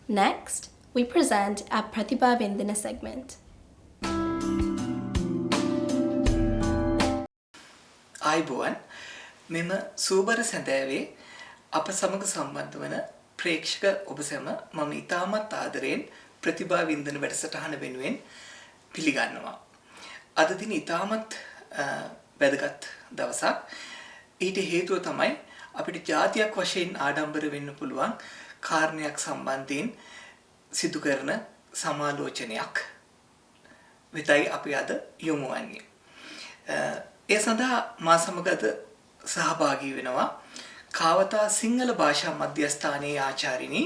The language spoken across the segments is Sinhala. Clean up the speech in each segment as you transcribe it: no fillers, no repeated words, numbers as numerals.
Next, we present our Pratibha Vindana segment. ආයිබෝවන් මෙම සූබර සැඳෑවේ අප සමග සම්බන්ධ වන ප්‍රේක්ෂක ඔබ සැම මම ඉතාමත් ආදරයෙන් ප්‍රතිභා වින්දන වැඩසටහන වෙනුවෙන් පිළිගන්නවා. අද දින ඉතාමත් වැදගත් දවසක්. ඊට හේතුව තමයි අපිට ජාතියක් වශයෙන් ආඩම්බර වෙන්න පුළුවන් කාරණයක් සම්බන්ධයෙන් සිදු කරන සමාලෝචනයක් වෙතයි අපි අද යොමු වන්නේ. ඒ සඳහා මා සමග අද සහභාගී වෙනවා කාවතා සිංහල භාෂා මධ්‍යස්ථානයේ ආචාර්යිනී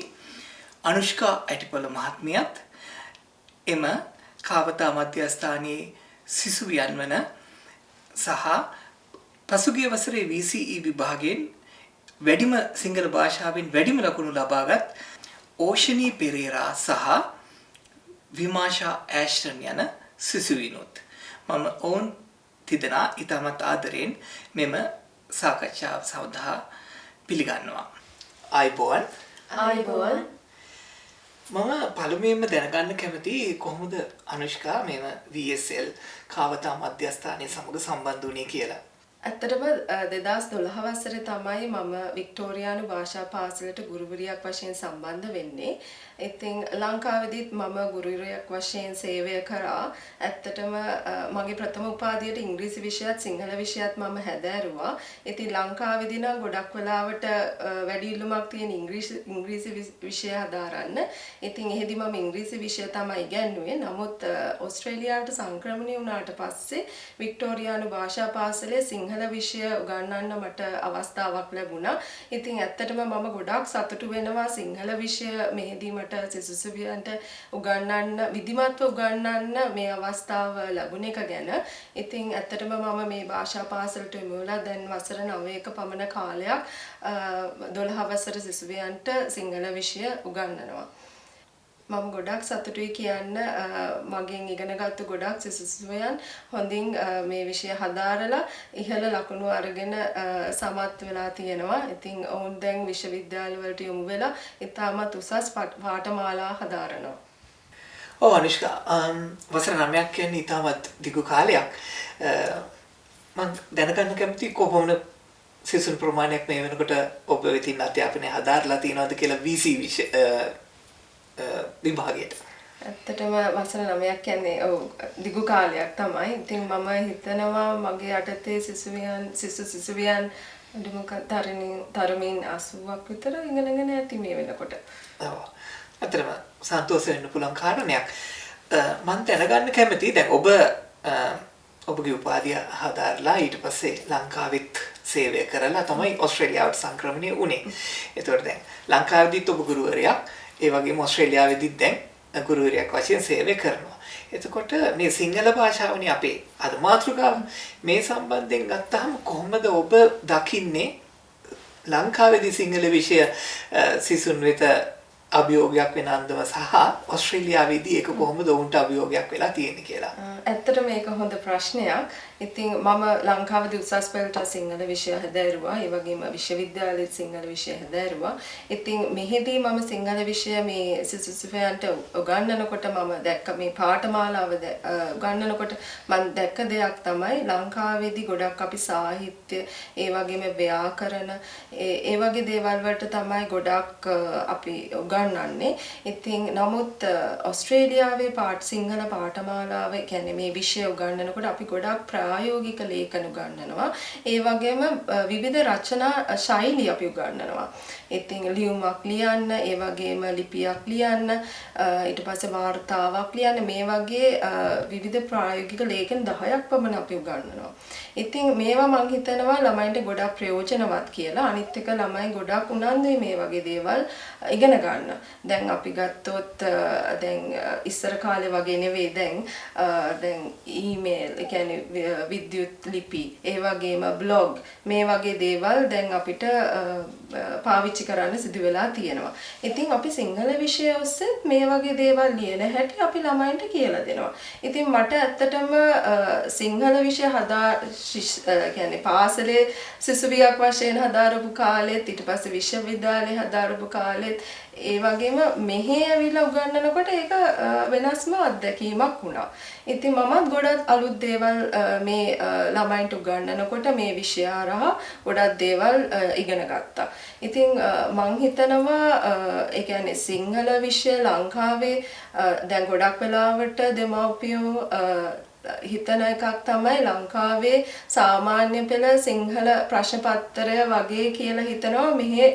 අනුෂ්කා ඇටිපොළ මහත්මියත් එම කාවතා මධ්‍යස්ථානයේ සිසුවියන් වන සහ පසුගිය වසරේ VCE විභාගයෙන් වැඩිම සිංහල භාෂාවෙන් වැඩිම ලකුණු ලබාගත් ඕෂනී පෙරේරා සහ විමාෂා ඇෂ්ටන් යන සිසුවිනුත් මම ඔවුන් තිදෙනා ඉතාමත් ආදරයෙන් මෙම සාකච්ඡාව සඳහා පිළිගන්නවා. ආයිබෝවන්. ආයිබෝවන්. මම පළමුවෙන්ම දැනගන්න කැමති කොහොමද අනුෂ්කා මෙම VSL කාවතා මධ්‍යස්ථානයේ සමග සම්බන්ධ වුණේ කියලා. ඇත්තටම 2012 වසරේ තමයි මම වික්ටෝරියානු භාෂා පාසලට ගුරුවරියක් වශයෙන් සම්බන්ධ වෙන්නේ. ඉතින් ලංකාවේදීත් මම ගුරුවරියක් වශයෙන් සේවය කරා. ඇත්තටම මගේ ප්‍රථම උපාධියට ඉංග්‍රීසි විෂයත් සිංහල විෂයත් මම හැදෑරුවා. ඉතින් ලංකාවේදී නම් ගොඩක් වෙලාවට වැඩි ඉල්ලුමක් තියෙන ඉංග්‍රීසි විෂය හදාරන්න. ඉතින් එහෙදි මම ඉංග්‍රීසි විෂය තමයි ඉගෙනුවේ. නමුත් ඕස්ට්‍රේලියාවට සංක්‍රමණය වුණාට පස්සේ වික්ටෝරියානු භාෂා පාසලේ සිංහල විෂය උගන්වන්න මට අවස්ථාවක් ලැබුණා. ඉතින් ඇත්තටම මම ගොඩාක් සතුටු වෙනවා සිංහල විෂය මෙහිදී මට සිසුසුවියන්ට උගන්වන්න විධිමත්ව උගන්වන්න මේ අවස්ථාව ලැබුණ එක ගැන. ඉතින් ඇත්තටම මම මේ භාෂා පාසලට යොමු වෙලා දැන් වසර 9ක පමණ කාලයක් 12 වසර සිසුවියන්ට සිංහල විෂය උගන්වනවා. මම ගොඩක් සතුටුයි කියන්න මගෙන් ඉගෙනගත්තු ගොඩක් සිසුසුවයන් හොඳින් මේ විෂය හදාරලා ඉහළ ලකුණු අරගෙන සමත් වෙලා තියෙනවා. ඉතින් ඔවුන් දැන් විශ්වවිද්‍යාල වලට යොමු වෙලා ඉතාමත් උසස් පාඨමාලා හදාරනවා. ඔව් අනුෂ්කා වසර 9ක් කියන්නේ ඉතාමත් දිගු කාලයක්. මම දැනගන්න කැමතියි කොහොමද සිසුන් ප්‍රමාණයක් මේ වෙනකොට ඔබ වෙතින් අධ්‍යාපනය හදාරලා තියෙනවද කියලා VC විභාගයට. ඇත්තටම වසර 9ක් කියන්නේ දිගු කාලයක් තමයි. ඉතින් මම හිතනවා මගේ යටතේ සිසුවියන් අඩුම තරමින් 80ක් විතර ඉගෙනගෙන ඇති මේ වෙනකොට. ඔව්. අතරම සන්තෝෂ වෙන්න පුළුවන් කාරණයක්. මම දැනගන්න කැමතියි දැන් ඔබගේ උපාධිය හදාarලා ඊට පස්සේ ලංකාවෙත් සේවය කරලා තමයි ඕස්ට්‍රේලියාවට සංක්‍රමණය වුණේ. ඒතකොට දැන් ලංකාවේදීත් ඔබ ගුරුවරයෙක් ඒ වගේම ඕස්ට්‍රේලියාවේදීත් දැන් ගුරුවරයෙක් වශයෙන් සේවය කරනවා. එතකොට මේ සිංහල භාෂාවනේ අපේ අද මාතෘකාව මේ සම්බන්ධයෙන් ගත්තාම කොහොමද ඔබ දකින්නේ ලංකාවේදී සිංහල විෂය සිසුන් වෙත අභියෝගයක් වෙන අන්දම සහ ඕස්ට්‍රේලියාවේදී ඒක කොහොමද උන්ට අභියෝගයක් වෙලා තියෙන්නේ කියලා. ඇත්තට මේක හොඳ ප්‍රශ්නයක්. ඉතින් මම ලංකාවේදී උසස් පෙළට සිංහල විෂය හැදෑරුවා. ඒ වගේම විශ්වවිද්‍යාලයේ සිංහල විෂය හැදෑරුවා. ඉතින් මෙහිදී මම සිංහල විෂය මේ සිසුසුවයන්ට උගන්වනකොට මම දැක්ක මේ පාඨමාලාව උගන්වනකොට මම දැක්ක දෙයක් තමයි ලංකාවේදී ගොඩක් අපි සාහිත්‍ය ඒ වගේම ව්‍යාකරණ ඒ වගේ දේවල් වලට තමයි ගොඩක් අපි උගන්වන්නේ. ඉතින් නමුත් ඕස්ට්‍රේලියාවේ සිංහල පාඨමාලාව කියන්නේ මේ විෂය උගන්වනකොට අපි ගොඩක් ප්‍රායෝගික ලේඛන උගන්වනවා. ඒ වගේම විවිධ රචනා ශෛලී අපි උගන්වනවා. ඉතින් ලියුමක් ලියන්න, ඒ වගේම ලිපියක් ලියන්න, ඊට පස්සේ වාර්තාවක් ලියන්න මේ වගේ විවිධ ප්‍රායෝගික ලේඛන 10ක් පමණ අපි උගන්වනවා. ඉතින් මේවා මම හිතනවා ළමයින්ට ගොඩක් ප්‍රයෝජනවත් කියලා. අනිත් එක ළමයි ගොඩක් උනන්දුයි මේ වගේ දේවල් ඉගෙන ගන්න. දැන් අපි ගත්තොත් දැන් ඉස්සර කාලේ වගේ නෙවෙයි දැන් ඊමේල්, ඒ කියන්නේ විද්‍යුත් ලිපි, ඒ වගේම බ්ලොග් මේ වගේ දේවල් දැන් අපිට පාවිච්චි කරන්න සිදු වෙලා තියෙනවා. ඉතින් අපි සිංහල විෂය ඔස්සේ මේ වගේ දේවල් ලියන හැටි අපි ළමයින්ට කියලා දෙනවා. ඉතින් මට ඇත්තටම සිංහල විෂය කියන්නේ පාසලේ සිසුවියක් වශයෙන් හදාරපු කාලෙත් ඊට පස්සේ විශ්වවිද්‍යාලේ හදාරපු කාලෙත් ඒ වගේම මෙහෙ ඇවිල්ලා උගන්වනකොට ඒක වෙනස්ම අත්දැකීමක් වුණා. ඉතින් මමත් ගොඩක් අලුත් දේවල් මේ ළමයින්ට උගන්වනකොට මේ විෂය හරහා ගොඩක් දේවල් ඉගෙන ගත්තා. ඉතින් මං හිතනවා ඒ කියන්නේ සිංහල විෂය ලංකාවේ දැන් ගොඩක් වෙලාවට දෙමව්පියෝ හිතන එකක් තමයි ලංකාවේ සාමාන්‍ය පෙළ සිංහල ප්‍රශ්න පත්‍රය වගේ කියලා හිතනවා මෙහි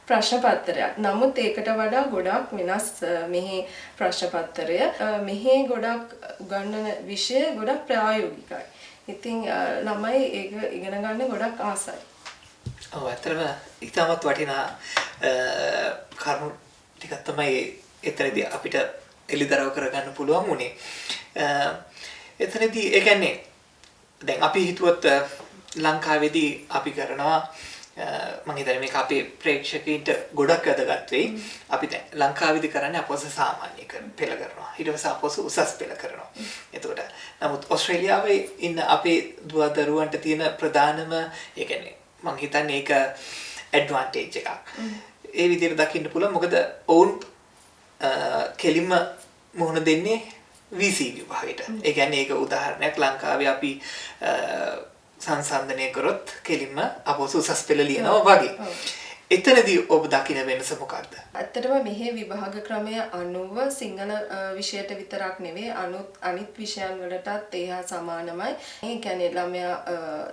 ප්‍රශ්න පත්‍රයක්. නමුත් ඒකට වඩා ගොඩක් වෙනස් මෙහි ප්‍රශ්න පත්‍රය. මෙහි ගොඩක් උගන්වන විෂය ගොඩක් ප්‍රායෝගිකයි. ඉතින් ළමයි ඒක ඉගෙන ගන්න ගොඩක් ආසයි. ඔව් ඇත්තටම ඉතාමත් වටිනා කරුණු ටිකක් තමයි එතනදී අපිට එළිදරව් කරගන්න පුළුවන් උනේ. එතනදී ඒ කියන්නේ දැන් අපි හිතුවත් ලංකාවේදී අපි කරනවා මම හිතන්නේ මේක අපේ ප්‍රේක්ෂකයින්ට ගොඩක් වැදගත් වෙයි. අපි දැන් ලංකාවේදී කරන්නේ අපොස සාමාන්‍ය පෙළ කරනවා. ඊට පස්සේ අපොස උසස් පෙළ කරනවා. එතකොට නමුත් ඕස්ට්‍රේලියාවේ ඉන්න අපේ දුවදරුවන්ට තියෙන ප්‍රධානම ඒ කියන්නේ මම හිතන්නේ ඒක ඇඩ්වාන්ටේජ් එකක්. ඒ විදිහට දකින්න පුළුවන්. මොකද ඔවුන් කෙලින්ම මුහුණ දෙන්නේ VC විභාගයට. ඒ කියන්නේ ඒක උදාහරණයක් ලංකාවේ අපි සංසන්දනය කරොත් කෙලින්ම අපොස උසස් පෙළ ලියනවා වගේ. එතනදී ඔබ දකින වෙනස මොකක්ද? ඇත්තටම මෙහි විභාග ක්‍රමය අනුව සිංහල විෂයට විතරක් නෙවෙයි අනිත් විෂයන් වලටත් ඒ හා සමානමයි. ඒ කියන්නේ ළමයා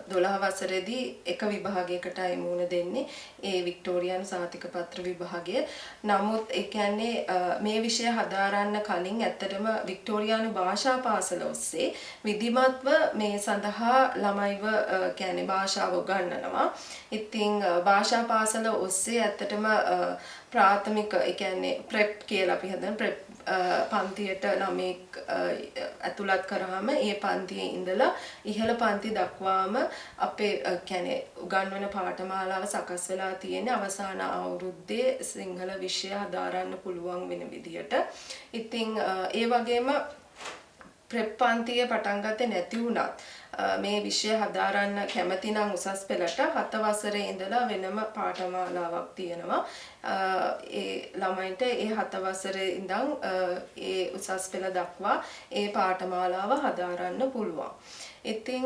12 වසරේදී එක විභාගයකටයි මුහුණ දෙන්නේ. ඒ වික්ටෝරියානු සහතික පත්‍ර විභාගය. නමුත් ඒ කියන්නේ මේ විෂය හදාරන්න කලින් ඇත්තටම වික්ටෝරියානු භාෂා පාසල ඔස්සේ විධිමත්ව මේ සඳහා ළමයිව කියන්නේ භාෂාව උගන්වනවා. ඉතින් භාෂා පාසල ඔස්සේ ඇත්තටම ප්‍රාථමික ඒ කියන්නේ ප්‍රෙප් කියලා අපි හදන ප්‍රෙප් පන්තියට ළමෙක් ඇතුළත් කරාම ඒ පන්තියේ ඉඳලා ඉහළ පන්ති දක්වාම අපේ කියන්නේ උගන්වන පාඨමාලාව සකස් වෙලා තියෙන අවසාන අවුරුද්දේ සිංහල විෂය හදාරන්න පුළුවන් වෙන විදියට. ඉතින් ඒ වගේම ප්‍රෙප් පන්තිය පටන් ගත්තේ නැති වුණත් මේ විෂය හදාරන්න කැමති නම් උසස් පෙළට 7 වසරේ ඉඳලා වෙනම පාඨමාලාවක් තියෙනවා. ඒ ළමයින්ට ඒ 7 වසරේ ඉඳන් ඒ උසස් පෙළ දක්වා ඒ පාඨමාලාව හදාරන්න පුළුවන්. ඉතින්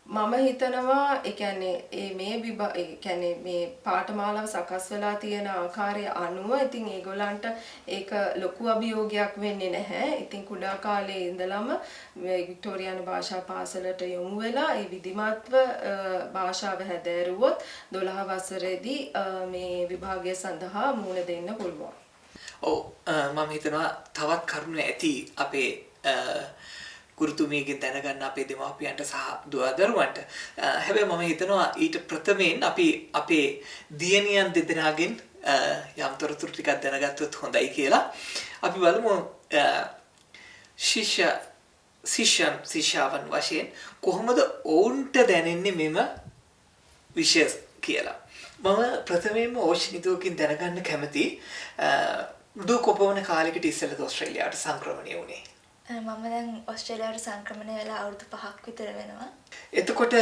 මම හිතනවා ඒ කියන්නේ මේ පාඨමාලාව සකස් වෙලා තියෙන ආකාරය අනුව ඉතින් ඒගොල්ලන්ට ඒක ලොකු අභියෝගයක් වෙන්නේ නැහැ. ඉතින් කුඩා කාලේ ඉඳලම වික්ටෝරියානු භාෂා පාසලට යොමු වෙලා ඒ විධිමත්ව භාෂාව හැදෑරුවොත් 12 වසරේදී මේ විභාගය සඳහා මුහුණ දෙන්න පුළුවන්. ඔව් මම හිතනවා තවත් කරුණු ඇති අපේ ගුරුතුමියගෙන් දැනගන්න අපේ දෙමාපියන්ට සහ දුවදරුවන්ට. හැබැයි මම හිතනවා ඊට ප්‍රථමයෙන් අපි අපේ දියණියන් දෙදෙනාගෙන් යම් තොරතුරු ටිකක් දැනගත්තොත් හොඳයි කියලා. අපි බලමු ශිෂ්‍යාවන් වශයෙන් කොහොමද ඔවුන්ට දැනෙන්නේ මෙම විෂය කියලා. මම ප්‍රථමයෙන්ම ඕෂනිතුවකින් දැනගන්න කැමති දුව කොපමණ කාලෙකට ඉස්සෙල්ලද ඕස්ට්‍රේලියාවට සංක්‍රමණය වුණේ? මම දැන් ඕස්ට්‍රේලියාවට සංක්‍රමණය වෙලා අවුරුදු 5ක් විතර වෙනවා. එතකොට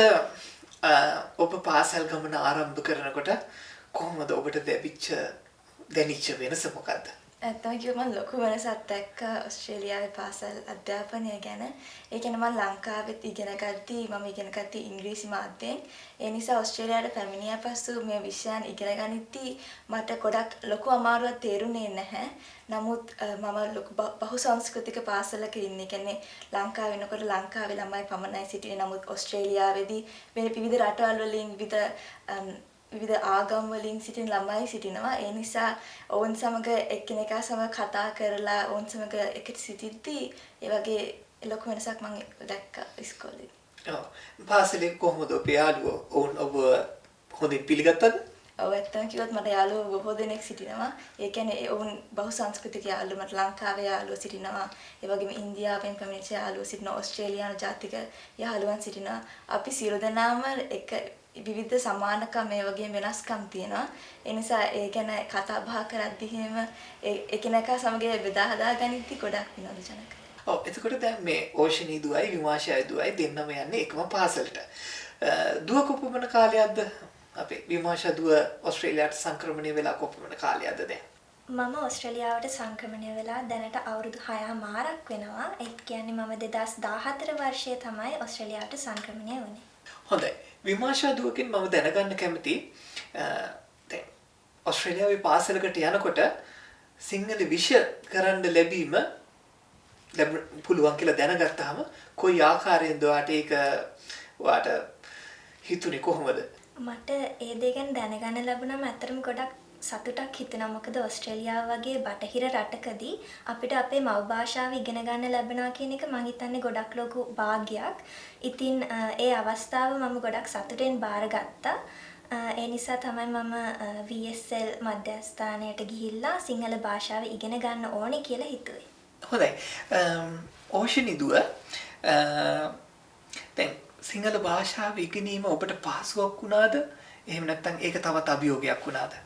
ඔබ පාසල් ගමන ආරම්භ කරනකොට කොහොමද ඔබට දැනිච්ච වෙනස මොකද්ද? ඇත්තම කිව්වම මම ලොකු වෙනසක් දැක්කා ඕස්ට්‍රේලියාවේ පාසල් අධ්‍යාපනය ගැන. ඒ කියන්නේ මම ලංකාවෙත් ඉගෙන ගත්තී ඉංග්‍රීසි මාධ්‍යයෙන්. ඒ නිසා ඕස්ට්‍රේලියාවට පැමිණියා පසු මේ විෂයන් ඉගෙන ගනිද්දී මට ගොඩක් ලොකු අමාරුවක් තේරුනේ නැහැ. නමුත් මම ලොකු බහුසංස්කෘතික පාසලක ඉන්නේ. කියන්නේ ලංකාව වෙනකොට ලංකාවේ ළමයි පමණයි සිටින්නේ. නමුත් ඕස්ට්‍රේලියාවේදී වෙන විවිධ රටවල් වලින් විවිධ ආගම් වලින් සිටින ළමයි සිටිනවා. ඒ නිසා ඔවුන් සමග එක්කෙනෙකා සමග කතා කරලා ඔවුන් සමග එකට සිටිද්දී ඒ වගේ ලොකු වෙනසක් මම දැක්කා ඉස්කෝලේ. ඔව්. පාසලේ කොහොමද ඔබ යාළුවෝ ඔවුන් ඔබ හොඳින් පිළිගත්තද? ඔව් ඇත්තම කිව්වොත් මට යාළුවෝ බොහෝ දෙනෙක් සිටිනවා. ඒ කියන්නේ ඔවුන් බහුසංස්කෘතික යාළුවෝ මට ලංකාවේ යාළුවෝ සිටිනවා. ඒ වගේම ඉන්දියාවෙන් පැමිණිච්ච යාළුවෝ සිටිනවා. ඕස්ට්‍රේලියානු ජාතික යාළුවන් සිටිනවා. අපි සියලු දෙනාම එක විවිධ සමානකම් මේ වගේ වෙනස්කම් තියෙනවා. ඒ නිසා ඒ ගැන කතා බහ කරද්දී එහෙම එකිනෙකා සමග බෙදා හදා ගනිද්දී ගොඩක් විනෝදජනකයි. ඔව් එතකොට දැන් මේ ඕෂනී දුවයි විමාශය දුවයි දෙන්නම යන්නේ එකම පාසලට. දුව කොපමණ කාලයක්ද අපේ විමාශා දුව ඕස්ට්‍රේලියාවට සංක්‍රමණය වෙලා කොපමණ කාලයක්ද දැන්? මම ඕස්ට්‍රේලියාවට සංක්‍රමණය වෙලා දැනට අවුරුදු 6මාරක් වෙනවා. ඒ කියන්නේ මම 2014 වර්ෂයේ තමයි ඕස්ට්‍රේලියාවට සංක්‍රමණය වුණේ. හොඳයි. විමාශා දුවකින් මම දැනගන්න කැමති දැන් ඕස්ට්‍රේලියාවේ පාසලකට යනකොට සිංහල විෂය කරන්න ලැබීම පුළුවන් කියලා දැනගත්තාම කොයි ආකාරයෙන්ද ඔයාට හිතුනේ කොහොමද? මට ඒ දේ ගැන දැනගන්න ලැබුණාම ඇත්තටම ගොඩක් සතුටක් හිතෙනවා. මොකද ඕස්ට්‍රේලියාව වගේ බටහිර රටකදී අපිට අපේ මව් භාෂාව ඉගෙන ගන්න ලැබෙනවා කියන එක මම හිතන්නේ ගොඩක් ලොකු භාග්යක්. ඉතින් ඒ අවස්ථාව මම ගොඩක් සතුටෙන් බාරගත්තා. ඒ නිසා තමයි මම VSL මධ්‍යස්ථානයට ගිහිල්ලා සිංහල භාෂාව ඉගෙන ගන්න ඕනේ කියලා හිතුවේ. හොඳයි. ඕෂනී දුව දැන් සිංහල භාෂාව ඉගෙනීම ඔබට පහසුවක් වුණාද? එහෙම නැත්නම් ඒක තවත් අභියෝගයක් වුණාද?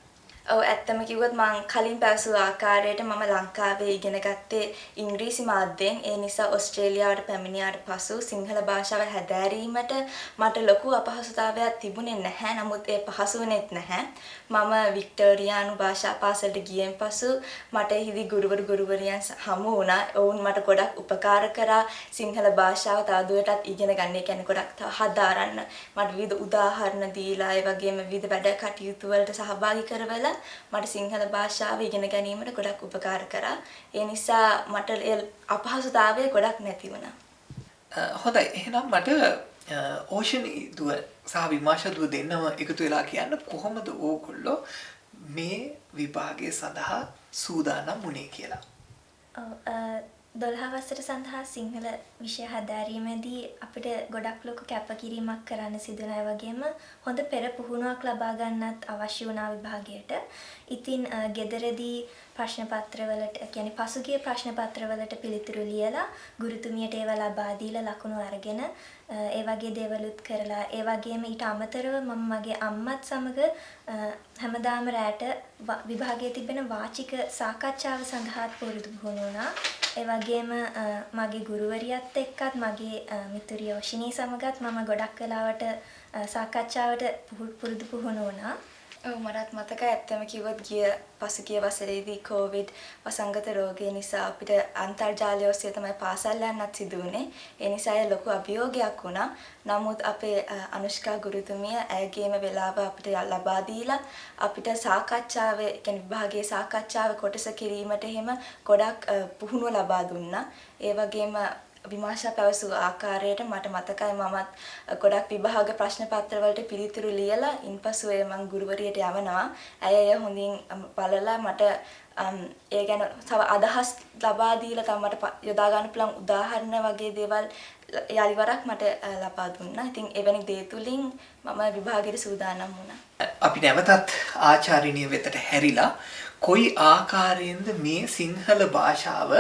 ඔව් ඇත්තම කිව්වොත් මම කලින් පැවසු ආකාරයට මම ලංකාවේ ඉගෙන ගත්තේ ඉංග්‍රීසි මාධ්‍යයෙන්. ඒ නිසා ඕස්ට්‍රේලියාවට පැමිණියාට පසු සිංහල භාෂාව හැදෑරීමට මට ලොකු අපහසුතාවයක් තිබුණේ නැහැ. නමුත් ඒ පහසු වුණෙත් නැහැ. මම වික්ටෝරියානු භාෂා පාසලට ගියෙන් පසු මට එහිදී ගුරුවරියන් හමු වුණා. ඔවුන් මට ගොඩක් උපකාර කරා සිංහල භාෂාව තවදුරටත් ඉගෙන ගන්න. ඒ කියන්නේ ගොඩක් හදාරන්න මට විවිධ උදාහරණ දීලා ඒ වගේම විවිධ වැඩ කටයුතු වලට සහභාගී කරවලා මට සිංහල භාෂාව ඉගෙන ගැනීමට ගොඩක් උපකාර කරා. ඒ නිසා මට අපහසුතාවය ගොඩක් නැති වුණා. හොඳයි. එහෙනම් මට ඕෂනී දුව සහ විමාශා දුව දෙන්නම එකතු වෙලා කියන්න කොහොමද ඕගොල්ලෝ මේ විභාගය සඳහා සූදානම් වුණේ කියලා. 12 වසර සඳහා සිංහල විෂය හදාරීමේදී අපිට ගොඩක් ලොකු කැපකිරීමක් කරන්න සිදු වුණා. ඒ වගේම හොඳ පෙර පුහුණුවක් ලබා ගන්නත් අවශ්‍ය වුණා විභාගයට. ඉතින් ගෙදරදී ප්‍රශ්න පත්‍රවලට කියන්නේ පසුගිය ප්‍රශ්න පත්‍රවලට පිළිතුරු ලියලා ගුරුතුමියට ඒවා ලබා දීලා ලකුණු අරගෙන ඒ වගේ දේවලුත් කරලා ඒ වගේම ඊට අමතරව මම මගේ අම්මත් සමග හැමදාම රැට විභාගයේ තිබෙන වාචික සාකච්ඡාව සඳහා පුරුදු වුණා. ඒ වගේම මගේ ගුරුවරියත් එක්කත් මගේ මිතුරිය ඕෂනී සමගත් මම ගොඩක් වෙලාවට සාකච්ඡාවට පුරුදු පුහුණු වුණා. ඔව් මටත් මතකයි ඇත්තම කිව්වොත් පසුගිය වසරේදී කොවිඩ් වසංගත රෝගය නිසා අපිට අන්තර්ජාලය ඔස්සේ තමයි පාසල් යන්නත් සිදු වුණේ. ඒ නිසා ඒ ලොකු අභියෝගයක් වුණා. නමුත් අපේ අනුෂ්කා ගුරුතුමිය ඇයගේම වෙලාව අපිට ලබා දීලා අපිට සාකච්ඡාවේ කියන්නේ විභාගයේ සාකච්ඡාවේ කොටස කිරීමට එහෙම ගොඩක් පුහුණුව ලබා දුන්නා. ඒ වගේම විමාශා පැවසු ආකාරයට මට මතකයි මමත් ගොඩක් විභාග ප්‍රශ්න පත්‍රවලට පිළිතුරු ලියලා ඉන්පසු ඒ මං ගුරුවරියට යවනවා. ඇය හොඳින් බලලා මට ඒ ගැන තව අදහස් ලබා දීලා තමයි මට යොදා ගන්න පුළුවන් උදාහරණ වගේ දේවල් යාලිවරක් මට ලබා දුන්නා. ඉතින් එවැනි දේ තුලින් මම විභාගයට සූදානම් වුණා. අපි නැවතත් ආචාර්යනිය වෙතට හැරිලා කොයි ආකාරයෙන්ද මේ සිංහල භාෂාව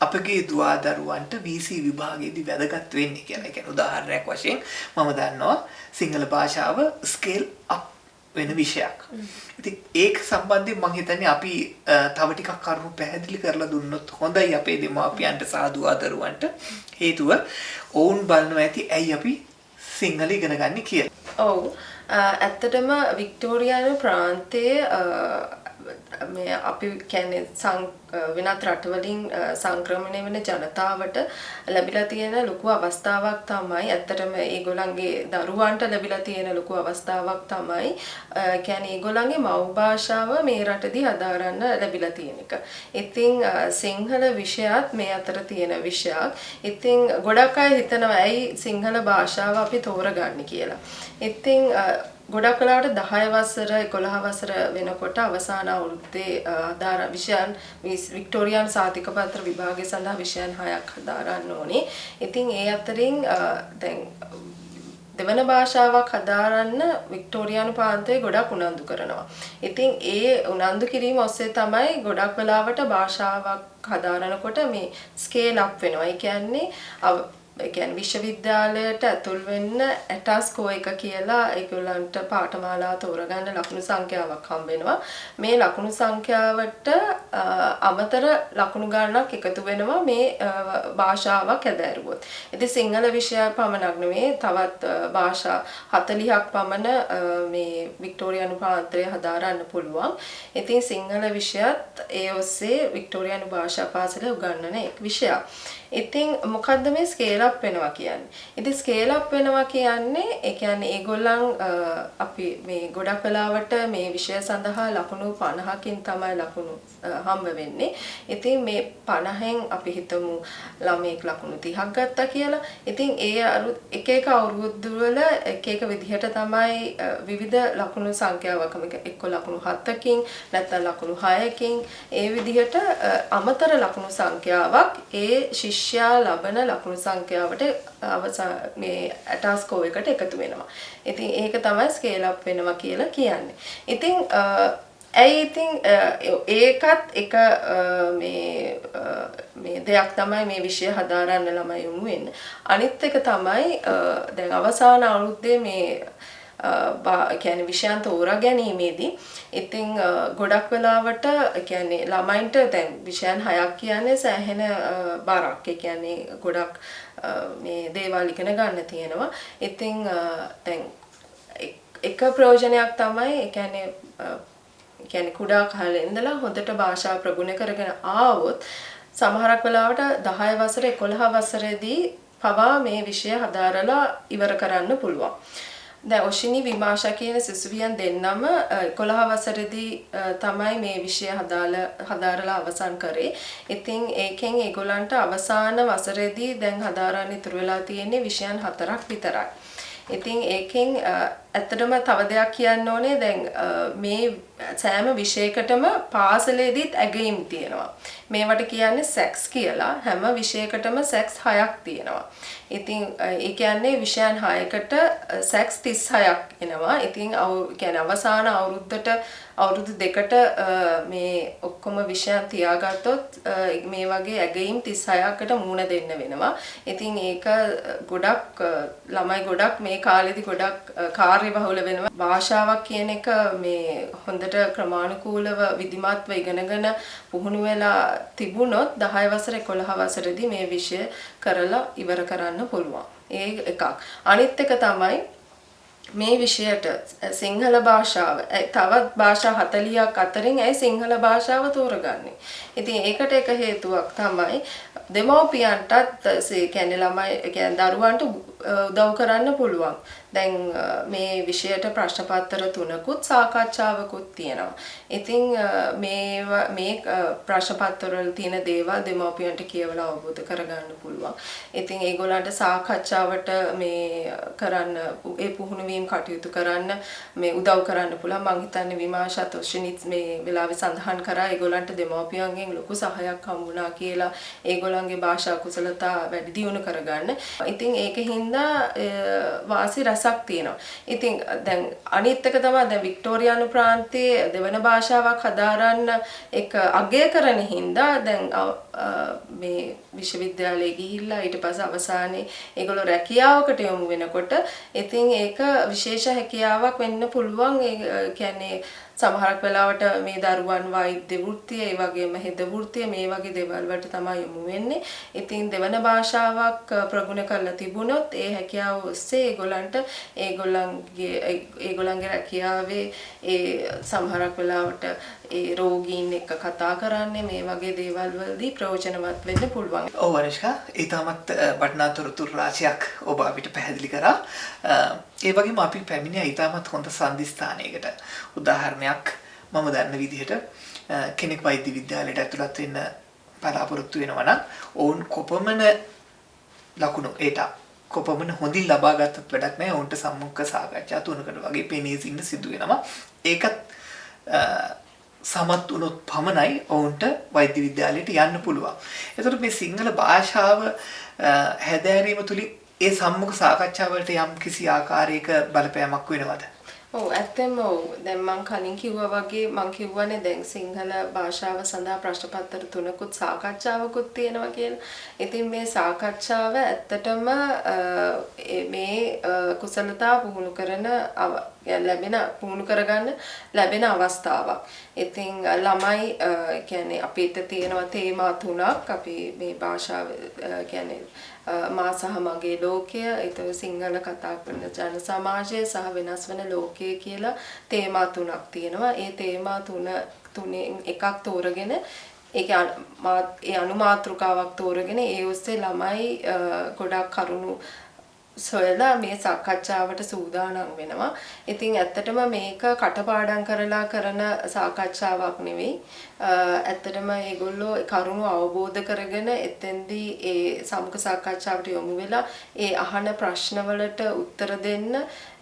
අපගේ දුවදරුවන්ට VC විභාගයේදී වැදගත් වෙන්නේ කියලා. ඒ කියන්නේ උදාහරණයක් වශයෙන් මම දන්නවා සිංහල භාෂාව ස්කේල් අප් වෙන විෂයක්. ඉතින් ඒක සම්බන්ධයෙන් මම හිතන්නේ අපි තව ටිකක් කරුණු පැහැදිලි කරලා දුන්නොත් හොඳයි අපේ දෙමාපියන්ට සහ දුවදරුවන්ට. හේතුව ඔවුන් බලනවා ඇති ඇයි අපි සිංහල ඉගෙන ගන්න කියලා. ඔව් ඇත්තටම වික්ටෝරියානු ප්‍රාන්තයේ මේ අපි කියන්නේ වෙනත් රටවලින් සංක්‍රමණය වෙන ජනතාවට ලැබිලා තියෙන ලොකු අවස්ථාවක් තමයි ඇත්තටම ඒගොල්ලන්ගේ දරුවන්ට ලැබිලා තියෙන ලොකු අවස්ථාවක් තමයි කියන්නේ ඒගොල්ලන්ගේ මව් භාෂාව මේ රටදී හදාරන්න ලැබිලා තියෙන එක. ඉතින් සිංහල විෂයත් මේ අතර තියෙන විෂයක්. ඉතින් ගොඩක් අය හිතනවා ඇයි සිංහල භාෂාව අපි තෝරගන්නේ කියලා. ඉතින් ගොඩක් වෙලාවට 10 වසර 11 වසර වෙනකොට අවසාන අවුරුද්දේ ආධාර විෂයන් වික්ටෝරියානු සාතිකපත්‍ර විභාගය සඳහා විෂයන් 6ක් හදාරන්න ඕනේ. ඉතින් ඒ අතරින් දැන් දෙවන භාෂාවක් හදාරන්න වික්ටෝරියානු ප්‍රාන්තය ගොඩක් උනන්දු කරනවා. ඉතින් ඒ උනන්දු කිරීම ඔස්සේ තමයි ගොඩක් වෙලාවට භාෂාවක් හදාරනකොට මේ ස්කේල් අප් වෙනවා. ඒ කියන්නේ කියන්නේ විශ්වවිද්‍යාලයට ඇතුල් වෙන්න ඇටාස්කෝ එක කියලා ඒගොල්ලන්ට පාඨමාලා තෝරගන්න ලකුණු සංඛ්‍යාවක් හම්බ වෙනවා. මේ ලකුණු සංඛ්‍යාවට අමතර ලකුණු ගණනක් එකතු වෙනවා මේ භාෂාවක් හැදෑරුවොත්. ඉතින් සිංහල විෂය පමණක් නෙවෙයි තවත් භාෂා 40ක් පමණ මේ වික්ටෝරියානු ප්‍රාන්තය හදාරන්න පුළුවන්. ඉතින් සිංහල විෂයත් ඒ ඔස්සේ වික්ටෝරියානු භාෂා පාසලේ උගන්වන එක් විෂයක්. ඉතින් මොකද්ද මේ ස්කේල් අප් වෙනවා කියන්නේ? ඉතින් ස්කේල් අප් වෙනවා කියන්නේ ඒ කියන්නේ ඒගොල්ලන් අපි මේ ගොඩක් වෙලාවට මේ විෂය සඳහා ලකුණු 50කින් තමයි ලකුණු හම්බ වෙන්නේ. ඉතින් මේ 50න් අපි හිතමු ළමයෙක් ලකුණු 30ක් ගත්තා කියලා. ඉතින් ඒ එක එක අවුරුදු වල එක එක විදිහට තමයි විවිධ ලකුණු සංඛ්‍යාවක් එක්ක ලකුණු 7කින් නැත්නම් ලකුණු 6කින් ඒ විදිහට අමතර ලකුණු සංඛ්‍යාවක් ඒ ශිෂ්‍යයා ලබන ලකුණු සංඛ්‍යාවට මේ ඇටාස්කෝ එකට එකතු වෙනවා. ඉතින් ඒක තමයි ස්කේල් අප් වෙනවා කියලා කියන්නේ. ඉතින් ඇයි ඉතින් ඒකත් එක මේ දෙයක් තමයි මේ විෂය හදාරන්න ළමයි යොමු වෙන්නේ. අනිත් එක තමයි දැන් අවසාන අවුරුද්දේ මේ කියන්නේ විෂයන් තෝරා ගැනීමේදී ඉතින් ගොඩක් වෙලාවට කියන්නේ ළමයින්ට දැන් විෂයන් 6ක් කියන්නේ සෑහෙන බරක්. ඒ කියන්නේ ගොඩක් මේ දේවල් ඉගෙන ගන්න තියෙනවා. ඉතින් දැන් එක ප්‍රයෝජනයක් තමයි ඒ කියන්නේ කුඩා කාලේ ඉඳලා හොඳට භාෂා ප්‍රගුණ කරගෙන ආවොත් සමහරක් වෙලාවට 10 වසර 11 වසරේදී පවා මේ විෂය හදාරලා ඉවර කරන්න පුළුවන්. දැන් ඔෂිනි විමාෂා කියන සිසුවියන් දෙන්නම 11 වසරේදී තමයි මේ විෂය හදාරලා අවසන් කරේ. ඉතින් ඒකෙන් ඒගොල්ලන්ට අවසාන වසරේදී දැන් හදාරන්න ඉතුරු වෙලා තියෙන්නේ විෂයන් 4ක් විතරයි. ඉතින් ඒකෙන් ඇත්තටම තව දෙයක් කියන්න ඕනේ දැන් මේ සෑම විෂයකටම පාසලේදීත් ඇගීම් තියෙනවා. මේවට කියන්නේ සෙක්ස් කියලා. හැම විෂයකටම සෙක්ස් 6ක් තියෙනවා. ඉතින් ඒ කියන්නේ විෂයන් 6කට සෙක්ස් 36ක් එනවා. ඉතින් කියන්නේ අවසාන අවුරුදු දෙකට මේ ඔක්කොම විෂයන් තියාගත්තොත් මේ වගේ ඇගීම් 36කට මුහුණ දෙන්න වෙනවා. ඉතින් ඒක ගොඩක් ළමයි ගොඩක් මේ කාලෙදි ගොඩක් කාර්යබහුල වෙනවා. භාෂාවක් කියන එක මේ හොඳට ක්‍රමානුකූලව විධිමත්ව ඉගෙනගෙන පුහුණු වෙලා තිබුණොත් 10 වසර 11 වසරේදී මේ විෂය කරලා ඉවර කරන්න පුළුවන්. ඒ එකක්. අනිත් එක තමයි මේ විෂයට සිංහල භාෂාව තවත් භාෂා 40ක් අතරින් ඇයි සිංහල භාෂාව තෝරගන්නේ? ඉතින් ඒකට එක හේතුවක් තමයි දෙමව්පියන්ටත් කියන්නේ ළමයි කියන්නේ දරුවන්ට උදව් කරන්න පුළුවන්. දැන් මේ විෂයට ප්‍රශ්න පත්‍ර 3කුත් සාකච්ඡාවකුත් තියෙනවා. ඉතින් මේ ප්‍රශ්න පත්‍ර වල තියෙන දේවල් දෙමව්පියන්ට කියවලා අවබෝධ කරගන්න පුළුවන්. ඉතින් ඒගොල්ලන්ට සාකච්ඡාවට මේ කරන්න ඒ පුහුණු වීම කටයුතු කරන්න මේ උදව් කරන්න පුළුවන්. මම හිතන්නේ විමාෂත් ඔෂිනිත් මේ වෙලාවේ සඳහන් කරා ඒගොල්ලන්ට දෙමව්පියන්ගෙන් ලොකු සහායක් හම්බුණා කියලා ඒගොල්ලන්ගේ භාෂා කුසලතා වැඩි දියුණු කරගන්න. ඉතින් ඒකෙන් වාසි රසක් තියෙනවා. ඉතින් දැන් අනිත් එක තමයි දැන් වික්ටෝරියානු ප්‍රාන්තයේ දෙවන භාෂාවක් හදාරන්න එක අගය කරන හින්දා දැන් මේ විශ්වවිද්‍යාලයේ ගිහිල්ලා ඊට පස්සේ අවසානයේ ඒගොල්ලෝ රැකියාවකට යොමු වෙනකොට ඉතින් ඒක විශේෂ හැකියාවක් වෙන්න පුළුවන්. ඒ කියන්නේ සමහරක් වෙලාවට මේ දරුවන් වෛද්‍ය වෘත්තිය, ඒ වගේම හෙද වෘත්තිය මේ වගේ දේවල් වලට තමයි යොමු වෙන්නේ. ඉතින් දෙවන භාෂාවක් ප්‍රගුණ කරලා තිබුණොත් ඒ හැකියාව ඔස්සේ ඒගොල්ලන්ගේ රැකියාවේ ඒ සමහරක් වෙලාවට ඒ රෝගීන් එක්ක කතා කරන්නේ මේ වගේ දේවල් වලදී ප්‍රයෝජනවත් වෙන්න පුළුවන්. ඔව් අනිෂ්කා, ඊටමත් වටිනා තොරතුරු රාශියක් ඔබ අපිට පැහැදිලි කරා. ඒ වගේම අපි පැමිණියා ඊටමත් හොඳ සම්දිස්ථානයකට. උදාහරණයක් මම දන්න විදිහට කෙනෙක් වෛද්‍ය විද්‍යාලයට ඇතුළත් වෙන්න බලාපොරොත්තු වෙනවා නම් ඔවුන් කොපමණ ලකුණු ඒට කොපමණ හොඳින් ලබා ගත්තත් වැඩක් නැහැ. ඔවුන්ට සම්මුඛ සාකච්ඡා 3කට වගේ පෙනී සිටින්න සිදු වෙනවා. ඒකත් සමත් වුණොත් පමණයි ඔවුන්ට වෛද්‍ය විද්‍යාලයට යන්න පුළුවන්. ඒතකොට මේ සිංහල භාෂාව හැදෑරීම තුලින් ඒ සම්මුඛ සාකච්ඡා වලට යම් කිසි ආකාරයක බලපෑමක් වෙනවද? ඔව් ඇත්තෙන්ම ඔව් දැන් මම කලින් කිව්වා වගේ මම කියවනේ දැන් සිංහල භාෂාව සඳහා ප්‍රශ්න පත්‍ර 3කුත් සාකච්ඡාවකුත් තියෙනවා කියලා. ඉතින් මේ සාකච්ඡාව ඇත්තටම මේ කුසලතා පුහුණු කරන පුහුණු කරගන්න ලැබෙන අවස්ථාවක්. ඉතින් ළමයි කියන්නේ අපිට තියෙනවා තේමා 3ක් අපි මේ භාෂාව කියන්නේ මා සහ මගේ ලෝකය, ඒතර සිංහල කතා කරන ජන සමාජය සහ වෙනස් වෙන ලෝකය කියලා තේමා 3ක් තියෙනවා. ඒ තේමා තුනෙන් එකක් තෝරගෙන ඒ අනුමාතෘකාවක් තෝරගෙන ඒ ඔස්සේ ළමයි ගොඩක් කරුණු සොයලා මේ සාකච්ඡාවට සූදානම් වෙනවා. ඉතින් ඇත්තටම මේක කටපාඩම් කරලා කරන සාකච්ඡාවක් නෙවෙයි. ඇත්තටම ඒගොල්ලෝ කරුණු අවබෝධ කරගෙන එතෙන්දී ඒ සමුඛ සාකච්ඡාවට යොමු වෙලා ඒ අහන ප්‍රශ්නවලට උත්තර දෙන්න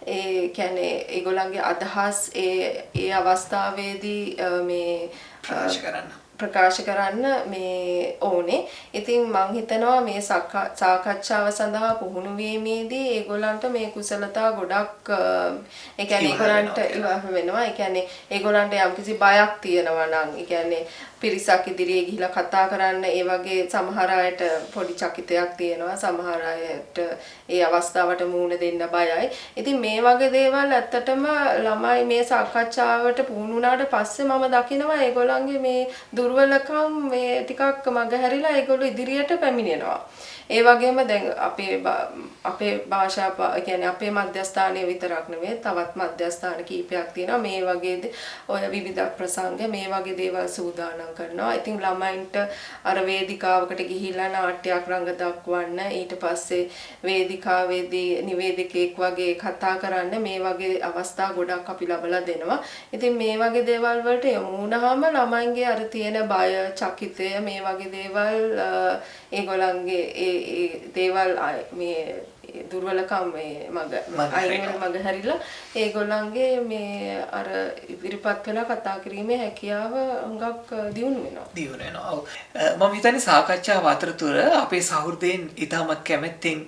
ඒ කියන්නේ ඒගොල්ලන්ගේ අදහස් ඒ අවස්ථාවේදී මේ ප්‍රකාශ කරන්න මේ ඕනේ. ඉතින් මම හිතනවා මේ සාකච්ඡාව සඳහා පුහුණු වීමේදී ඒගොල්ලන්ට මේ කුසලතා ගොඩක් ඒ කියන්නේ ඒගොල්ලන්ට ඉවහ වෙනවා. ඒ කියන්නේ ඒගොල්ලන්ට යම්කිසි බයක් තියෙනවා නම් ඒ කියන්නේ පිරිසක් ඉදිරියේ ගිහිලා කතා කරන්න ඒ වගේ සමහර අයට පොඩි චකිතයක් තියෙනවා. සමහර අයට ඒ අවස්ථාවට මුහුණ දෙන්න බයයි. ඉතින් මේ වගේ දේවල් ඇත්තටම ළමයි මේ සාකච්ඡාවට පුහුණු වුණාට පස්සේ මම දකිනවා ඒගොල්ලන්ගේ මේ දුර්වලකම් මේ ටිකක් මගහැරිලා ඒගොල්ලෝ ඉදිරියට පැමිණෙනවා. ඒ වගේම දැන් අපේ භාෂා කියන්නේ අපේ මධ්‍යස්ථානයේ විතරක් නෙවෙයි තවත් මධ්‍යස්ථාන කීපයක් තියෙනවා. මේ වගේ ඔය විවිධ ප්‍රසංග මේ වගේ දේවල් සූදානම් කරනවා. ඉතින් ළමයින්ට අර වේදිකාවකට ගිහිල්ලා නාට්‍යයක් රංග දක්වන්න ඊට පස්සේ වේදිකාවේදී නිවේදකෙක් වගේ කතා කරන්න මේ වගේ අවස්ථා ගොඩක් අපි ලබලා දෙනවා. ඉතින් මේ වගේ දේවල් වලට යොමු වුණාම ළමයින්ගේ අර තියෙන බය, චකිතය මේ වගේ දේවල් ඒගොල්ලන්ගේ ඒ දේවල් මේ දුර්වලකම් මග හැරිලා ඒගොල්ලන්ගේ මේ අර ඉදිරිපත් වෙලා කතා කිරීමේ හැකියාව හුඟක් දියුණු වෙනවා. ඔව්. මම හිතන්නේ සාකච්ඡාව අතරතුර අපේ සහෘදයන් ඉතාමත් කැමැත්තෙන්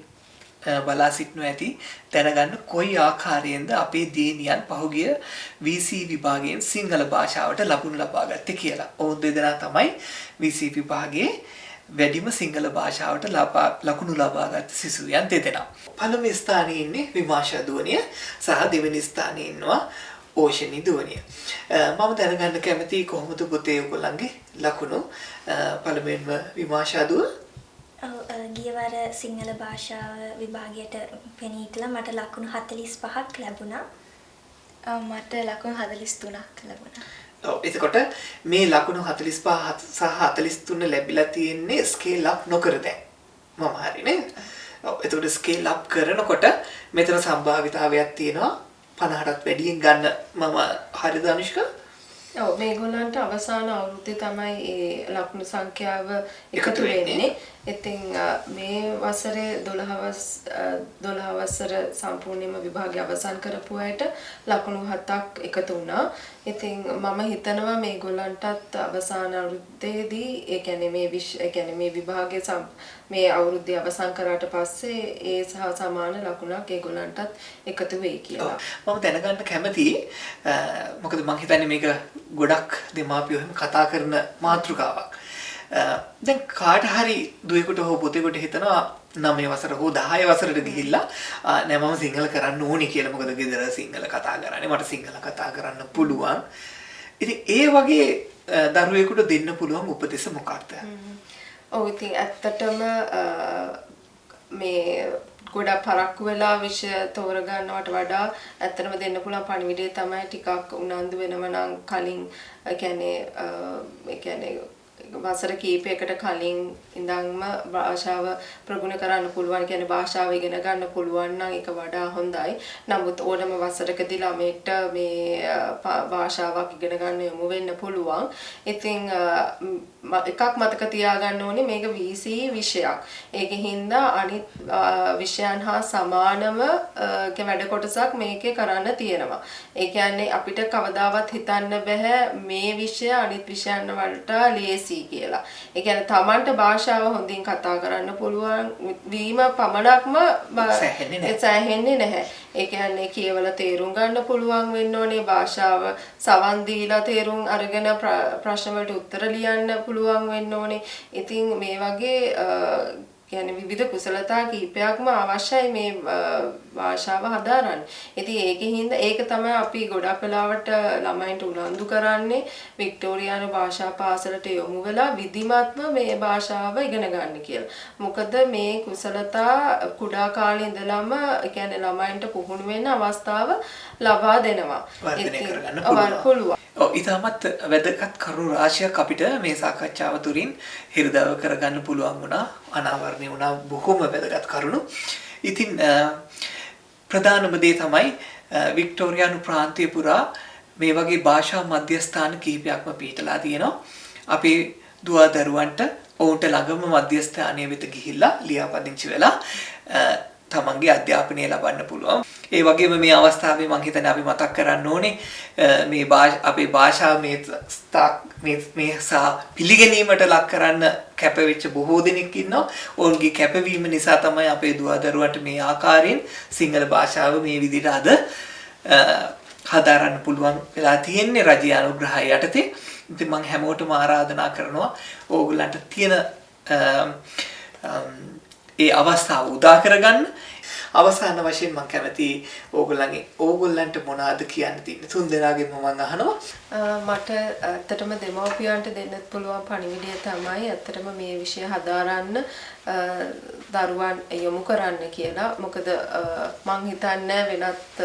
බලා සිටිනු ඇති දැනගන්න කොයි ආකාරයෙන්ද අපේ දියණියන් පහුගිය VC විභාගයෙන් සිංහල භාෂාවට ලකුණු ලබා ගත්තේ කියලා. ඔවුන් දෙදෙනා තමයි VC විභාගයේ වැඩිම සිංහල භාෂාවට ලකුණු ලබාගත් සිසුවියන් දෙදෙනා. පළවෙනි ස්ථානයේ ඉන්නේ විමාෂා දුවනිය සහ දෙවෙනි ස්ථානයේ ඉන්නවා ඕෂනි දුවනිය. මම දැනගන්න කැමතියි කොහොමද පුතේ ඔයගොල්ලන්ගේ ලකුණු? පළමුවෙන්ම විමාෂා දුව. ගිය වර සිංහල භාෂාව විභාගයට පෙනී හිටලා මට ලකුණු 45ක් ලැබුණා. මට ලකුණු 43ක් ලැබුණා. ඔව් එතකොට මේ ලකුණු 45 සහ 43 ලැබිලා තියෙන්නේ ස්කේල් අප් නොකර දැන්. මම හරි නේද? ඔව් එතකොට ස්කේල් අප් කරනකොට මෙතන සම්භාවිතාවයක් තියෙනවා 50ටත් වැඩියෙන් ගන්න. මම හරිද අනුෂ්කා? ඔව් මේගොල්ලන්ට අවසාන අවුරුද්දේ තමයි ඒ ලකුණු සංඛ්‍යාව එකතු වෙන්නේ. ඉතින් මේ වසරේ 12 වසර සම්පූර්ණයෙන්ම විභාගය අවසන් කරපු අයට ලකුණු 7ක් එකතු වුණා. ඉතින් මම හිතනවා මේගොල්ලන්ටත් අවසාන අවුරුද්දේදී ඒ කියන්නේ මේ විභාගයේ මේ අවුරුද්දේ අවසන් කරාට පස්සේ ඒ සහ සමාන ලකුණක් ඒගොල්ලන්ටත් එකතු වෙයි කියලා. මම දැනගන්න කැමතියි මොකද මම හිතන්නේ මේක ගොඩක් දෙමාපියෝ එහෙම කතා කරන මාතෘකාවක්. දැන් කාට හරි දුවෙකුට හෝ පුතෙකුට හිතනවා 9 වසර හෝ 10 වසරට ගිහිල්ලා නෑ මම සිංහල කරන්න ඕනි කියලා. මොකද ගෙදර සිංහල කතා කරන්නේ මට සිංහල කතා කරන්න පුළුවන්. ඉතින් ඒ වගේ දරුවෙකුට දෙන්න පුළුවන් උපදෙස් මොකක්ද? ඔව් ඉතින් ඇත්තටම මේ ගොඩක් පරක්කු වෙලා විෂය තෝරගන්නවට වඩා ඇත්තටම දෙන්න පුළුවන් පණිවිඩය තමයි ටිකක් උනන්දු වෙනව නම් කලින් ඒ කියන්නේ වසර කීපයකට කලින් ඉඳන්ම භාෂාව ප්‍රගුණ කරන්න පුළුවන්. කියන්නේ භාෂාව ඉගෙන ගන්න පුළුවන් නම් ඒක වඩා හොඳයි. නමුත් ඕනම වසරකදී ළමයට මේ භාෂාවක් ඉගෙන ගන්න යොමු වෙන්න පුළුවන්. ඉතින් එකක් මතක තියාගන්න ඕනේ මේක VC විෂයක්. ඒකෙන් හින්දා අනිත් විෂයන් හා සමානම වැඩ කොටසක් මේකේ කරන්න තියෙනවා. ඒ කියන්නේ අපිට කවදාවත් හිතන්න බෑ මේ විෂය අනිත් විෂයන් වලට ලේසි කියලා. ඒ කියන්නේ තමන්ට භාෂාව හොඳින් කතා කරන්න පුළුවන් වීම පමණක්ම සෑහෙන්නේ නැහැ. ඒ කියන්නේ කියවලා තේරුම් ගන්න පුළුවන් වෙන්න ඕනේ භාෂාව සවන් දීලා තේරුම් අරගෙන ප්‍රශ්න වලට උත්තර ලියන්න පුළුවන් වෙන්න ඕනේ. ඉතින් මේ වගේ කියන්නේ විවිධ කුසලතා කීපයක්ම අවශ්‍යයි මේ භාෂාව හදාරන්න. ඉතින් ඒකෙන් ඒක තමයි අපි ගොඩක් වෙලාවට ළමයින්ට උනන්දු කරන්නේ වික්ටෝරියානු භාෂා පාසලට යොමු වෙලා විධිමත්ව මේ භාෂාව ඉගෙන ගන්න කියලා. මොකද මේ කුසලතා කුඩා කාලේ ඉඳලම කියන්නේ ළමයින්ට පුහුණු වෙන්න අවස්ථාව ලබා දෙනවා. වර්ධනය කරගන්න පුළුවන්. ඔව් ඊටමත් වැදගත් කරුණු රාශියක් අපිට මේ සාකච්ඡාව තුළින් හිරදව කරගන්න පුළුවන් වුණා. අනාවරණය වුණා බොහොම වැදගත් කරුණු. ඉතින් ප්‍රධානම දේ තමයි වික්ටෝරියානු ප්‍රාන්තය පුරා මේ වගේ භාෂා මධ්‍යස්ථාන කිහිපයක්ම පිහිටලා තියෙනවා. අපේ දුවදරුවන්ට ඔවුන්ට ළඟම මධ්‍යස්ථානය වෙත ගිහිල්ලා ලියාපදිංචි වෙලා තමන්ගේ අධ්‍යාපනය ලබන්න පුළුවන්. ඒ වගේම මේ අවස්ථාවේ මම හිතන්නේ අපි මතක් කරන්න ඕනේ මේ අපේ භාෂාව මේ පිළිගැනීමට ලක් කරන්න කැපවෙච්ච බොහෝ දෙනෙක් ඉන්නවා. ඔවුන්ගේ කැපවීම නිසා තමයි අපේ දුවදරුවන්ට මේ ආකාරයෙන් සිංහල භාෂාව මේ විදිහට අද හදාරන්න පුළුවන් වෙලා තියෙන්නේ රජයේ අනුග්‍රහය යටතේ. ඉතින් මම හැමෝටම ආරාධනා කරනවා ඕගොල්ලන්ට තියෙන ඒ අවස්ථාව උදා කරගන්න. අවසාන වශයෙන් මම කැමති ඕගොල්ලන්ට මොනවද කියන්න තියෙන්නේ? තුන් දෙනාගෙන් මම අහනවා. මට ඇත්තටම දෙමව්පියන්ට දෙන්න පුළුවන් පණිවිඩය තමයි ඇත්තටම මේ විෂය හදාරන්න දරුවන් යොමු කරන්න කියලා. මොකද මං හිතන්නේ වෙනත්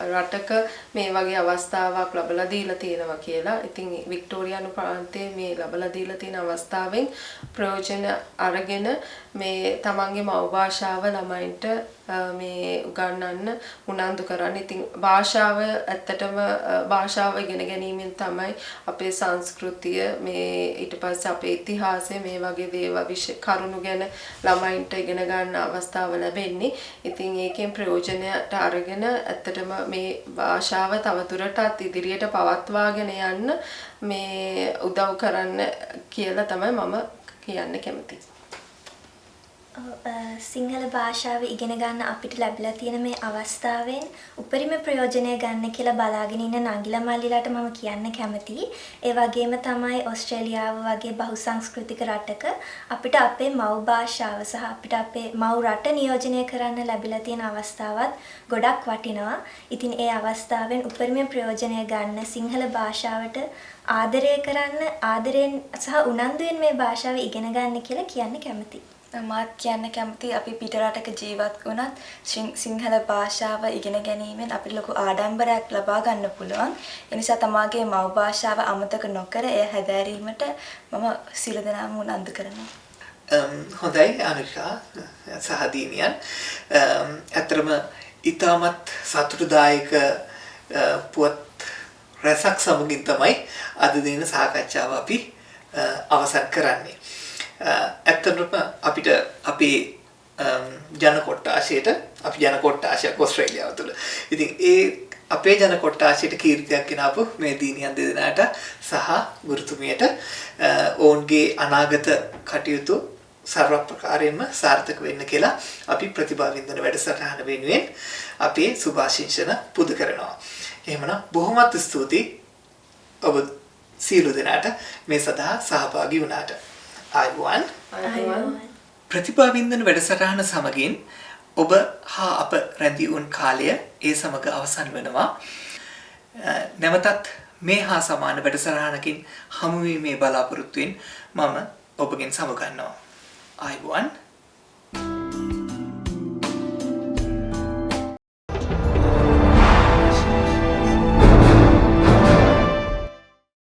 රටක මේ වගේ අවස්ථාවක් ලැබලා දීලා තියෙනවා කියලා. ඉතින් වික්ටෝරියානු ප්‍රාන්තයේ මේ ලැබලා දීලා තියෙන අවස්ථාවෙන් ප්‍රයෝජන අරගෙන මේ තමන්ගේ මව් භාෂාව ළමයින්ට මේ උගන්වන්න උනන්දු කරන්න. ඉතින් භාෂාව ඇත්තටම භාෂාව ඉගෙන ගැනීමෙන් තමයි අපේ සංස්කෘතිය මේ ඊට පස්සේ අපේ ඉතිහාසය මේ වගේ දේවල් කරුණු ගැන ළමයින්ට ඉගෙන ගන්න අවස්ථාව ලැබෙන්නේ. ඉතින් ඒකෙන් ප්‍රයෝජනයට අරගෙන ඇත්තටම මේ භාෂාව තවදුරටත් ඉදිරියට පවත්වාගෙන යන්න මේ උදව් කරන්න කියලා තමයි මම කියන්න කැමතියි. සිංහල භාෂාව ඉගෙන ගන්න අපිට ලැබිලා තියෙන මේ අවස්ථාවෙන් උපරිම ප්‍රයෝජනය ගන්න කියලා බලාගෙන ඉන්න නංගිලා මල්ලිලාට මම කියන්න කැමතියි. ඒ වගේම තමයි ඕස්ට්‍රේලියාව වගේ බහුසංස්කෘතික රටක අපිට අපේ මව් භාෂාව සහ අපිට අපේ මව් රට නියෝජනය කරන්න ලැබිලා තියෙන අවස්ථාවත් ගොඩක් වටිනවා. ඉතින් ඒ අවස්ථාවෙන් උපරිම ප්‍රයෝජනය ගන්න සිංහල භාෂාවට ආදරය කරන්න ආදරයෙන් සහ උනන්දුවෙන් මේ භාෂාව ඉගෙන ගන්න කියලා කියන්න කැමතියි. මාත් කියන්න කැමති අපි පිට රටක ජීවත් වුණත් සිංහල භාෂාව ඉගෙන ගැනීමෙන් අපිට ලොකු ආඩම්බරයක් ලබා ගන්න පුළුවන්. ඒ නිසා තමාගේ මව් භාෂාව අමතක නොකර එය හැදෑරීමට මම සියලු දෙනාම උනන්දු කරනවා. හොඳයි අනුෂා සහ දීනියන්. ඇත්තටම ඊටමත් සතුටුදායක පුවත් රසක් සමගින් තමයි අද දින සාකච්ඡාව අපි අවසන් කරන්නේ. ඇත්තටම අපිට අපේ ජන කොට්ටාශයට අපි ජන කොට්ටාශයක් ඕස්ට්‍රේලියාව තුළ. ඉතින් ඒ අපේ ජන කොට්ටාශයට කීර්තියක් ගෙනාපු මේ දීනියන් දෙදෙනාට සහ ගුරුතුමියට ඔවුන්ගේ අනාගත කටයුතු සර්ව ප්‍රකාරයෙන්ම සාර්ථක වෙන්න කියලා අපි ප්‍රතිභා වින්දන වැඩසටහන වෙනුවෙන් අපේ සුභාශිංසන පුද කරනවා. එහෙමනම් බොහොමත් ස්තුතියි ඔබ සියලු දෙනාට මේ සඳහා සහභාගී වුණාට. ආයුබෝවන්. ප්‍රතිභා වින්දන වැඩසටහන සමගින් ඔබ හා අප රැඳී වුන් කාලය ඒ සමග අවසන් වෙනවා. නැවතත් මේ හා සමාන වැඩසටහනකින් හමු වීමේ බලාපොරොත්තුවෙන් මම ඔබගෙන් සමුගන්නවා. ආයුබෝවන්.